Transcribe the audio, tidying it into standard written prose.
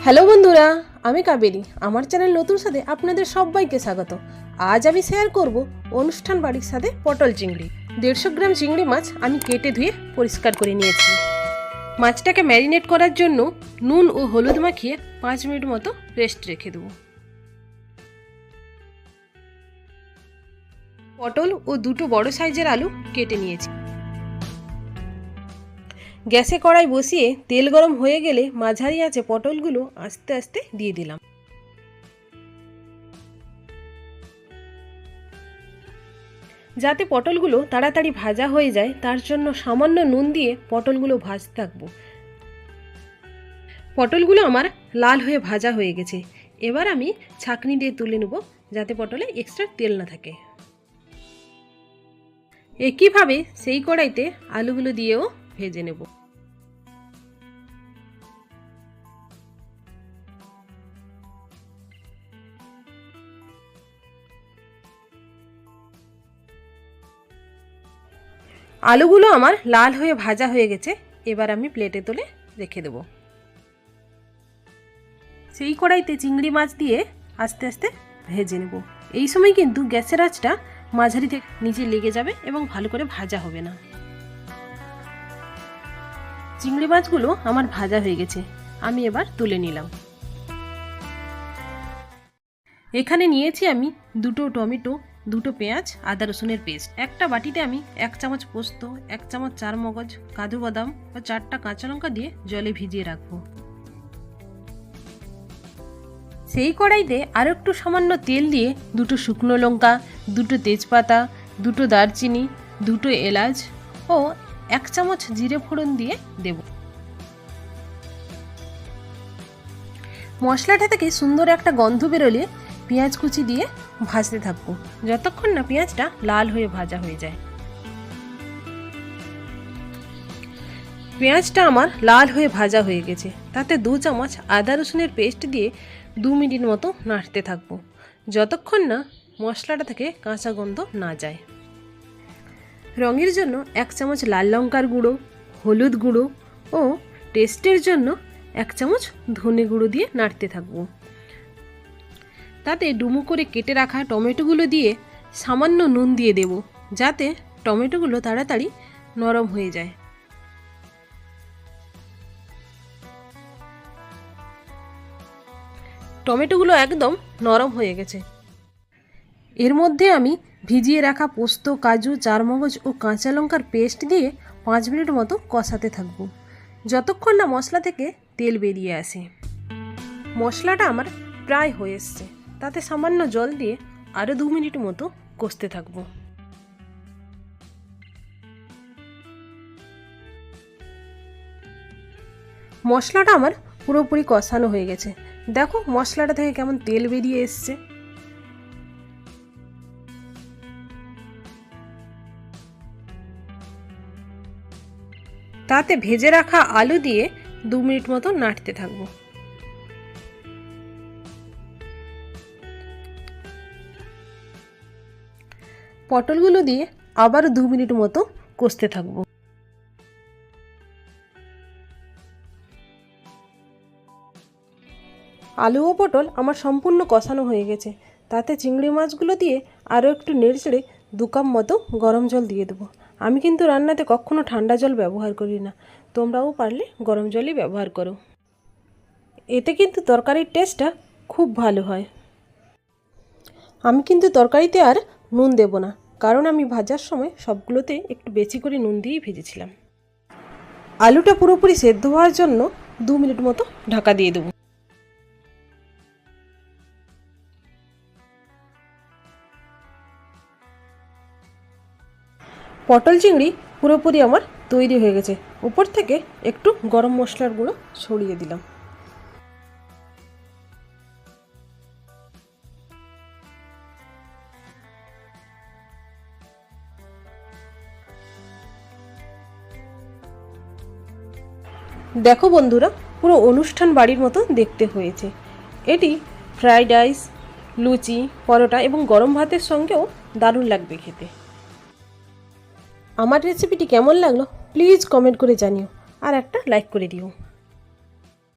Hello বন্ধুরা, আমি কাবেরী। আমার চ্যানেল নতুন স্বাদে আপনাদের সবাইকে স্বাগত। আজ আমি শেয়ার করব অনুষ্ঠান বাড়ির স্বাদে পটল চিংড়ি। 150 গ্রাম চিংড়ি মাছ আমি কেটে ধুয়ে পরিষ্কার করে নিয়েছি। মাছটাকে ম্যারিনেট করার জন্য নুন ও হলুদ মাখিয়ে 5 মিনিট মতো রেস্ট রেখে দেবো। পটল ও দুটো বড় সাইজের আলু কেটে নিয়েছি। গ্যাসে কড়াই বসিয়ে তেল গরম হয়ে গেলে মাঝারি আঁচে পটলগুলো আস্তে আস্তে দিয়ে দিলাম। যাতে পটলগুলো তাড়াতাড়ি ভাজা হয়ে যায় তার জন্য সামান্য নুন দিয়ে পটলগুলো ভাজতে থাকবো। পটলগুলো আমার লাল হয়ে ভাজা হয়ে গেছে। এবার আমি ছাঁকনি দিয়ে তুলে নেব যাতে পটলে এক্সট্রা তেল না থাকে। একইভাবে সেই কড়াইতে আলুগুলো দিয়েও ভেজে নেব। আলুগুলো আমার লাল হয়ে ভাজা হয়ে গেছে। এবার আমি প্লেটে তুলে রেখে দেব। সেই কড়াইতে চিংড়ি মাছ দিয়ে আস্তে আস্তে ভেজে নেব। এই সময় কিন্তু গ্যাসের আঁচটা মাঝারি থেকে নিচে লেগে যাবে এবং ভালো করে ভাজা হবে না। চিংড়ি মাছগুলো আমার ভাজা হয়ে গেছে, আমি এবার তুলে নিলাম। এখানে নিয়েছি আমি দুটো টমেটো, দুটো পেঁয়াজ, আদা রসুনের পেস্ট। একটা বাটিতে আমি 1 চামচ পোস্ত, 1 চামচ চারমগজ, কাজু বাদাম ও 4টা কাঁচা লঙ্কা দিয়ে জলে ভিজিয়ে রাখবো। সেই কড়াইতে আরও একটু সামান্য তেল দিয়ে দুটো শুকনো লঙ্কা, দুটো তেজপাতা, দুটো দারচিনি, দুটো এলাচ ও 1 চামচ জিরে ফোড়ন দিয়ে দেব। মশলাটা থেকে সুন্দর একটা গন্ধ বেরোলে পেঁয়াজ কুচি দিয়ে ভাজতে থাকবো যতক্ষণ না পেঁয়াজটা লাল হয়ে ভাজা হয়ে যায়। পেঁয়াজটা আমার লাল হয়ে ভাজা হয়ে গেছে। তাতে 2 চামচ আদা রসুনের পেস্ট দিয়ে 2 মিনিট মতো নাড়তে থাকবো যতক্ষণ না মশলাটা থেকে কাঁচা গন্ধ না যায়। রঙের জন্য 1 চামচ লাল লঙ্কার গুঁড়ো, হলুদ গুঁড়ো ও টেস্টের জন্য 1 চামচ ধনে গুঁড়ো দিয়ে নাড়তে থাকবো। তাতে ডুমো করে কেটে রাখা টমেটোগুলো দিয়ে সামান্য নুন দিয়ে দেব যাতে টমেটোগুলো তাড়াতাড়ি নরম হয়ে যায়। টমেটোগুলো একদম নরম হয়ে গেছে। এর মধ্যে আমি ভিজিয়ে রাখা পোস্ত, কাজু, চারমগজ ও কাঁচা লঙ্কার পেস্ট দিয়ে 5 মিনিট মতো কষাতে থাকবো যতক্ষণ না মশলা থেকে তেল বেরিয়ে আসে। মশলাটা আমার প্রায় হয়ে এসছে। তাতে সামান্য জল দিয়ে আরও 2 মিনিট মতো কষতে থাকবো। মশলাটা আমার পুরোপুরি কষানো হয়ে গেছে। দেখো মশলাটা থেকে কেমন তেল বেরিয়ে এসছে। তাতে ভেজে রাখা আলু দিয়ে 2 মিনিট মতো নাড়তে থাকবো। পটলগুলো দিয়ে আবার 2 মিনিট মতো কষতে থাকবো। আলু ও পটল আমার সম্পূর্ণ কষানো হয়ে গেছে। তাতে চিংড়ি মাছগুলো দিয়ে আরও একটু নেড়ে 2 কাপ মতো গরম জল দিয়ে দেবো। আমি কিন্তু রান্নাতে কখনো ঠান্ডা জল ব্যবহার করি না, তোমরাও পারলে গরম জলই ব্যবহার করো। এতে কিন্তু তরকারির টেস্টটা খুব ভালো হয়। আমি কিন্তু তরকারিতে আর নুন দেব না, কারণ আমি ভাজার সময় সবগুলোতে একটু বেশি করে নুন দিয়েই ভেজেছিলাম। আলুটা পুরোপুরি সেদ্ধ হওয়ার জন্য 2 মিনিট মতো ঢাকা দিয়ে দেবো। পটল চিংড়ি পুরোপুরি আমার তৈরি হয়ে গেছে। উপর থেকে একটু গরম মশলার গুঁড়ো ছড়িয়ে দিলাম। দেখো বন্ধুরা, পুরো অনুষ্ঠান বাড়ির মতো দেখতে হয়েছে। এটি ফ্রাইড রাইস, লুচি, পরোটা এবং গরম ভাতের সঙ্গেও দারুণ লাগবে খেতে। আমার রেসিপিটি কেমন লাগলো প্লিজ কমেন্ট করে জানিও আর একটা লাইক করে দিও।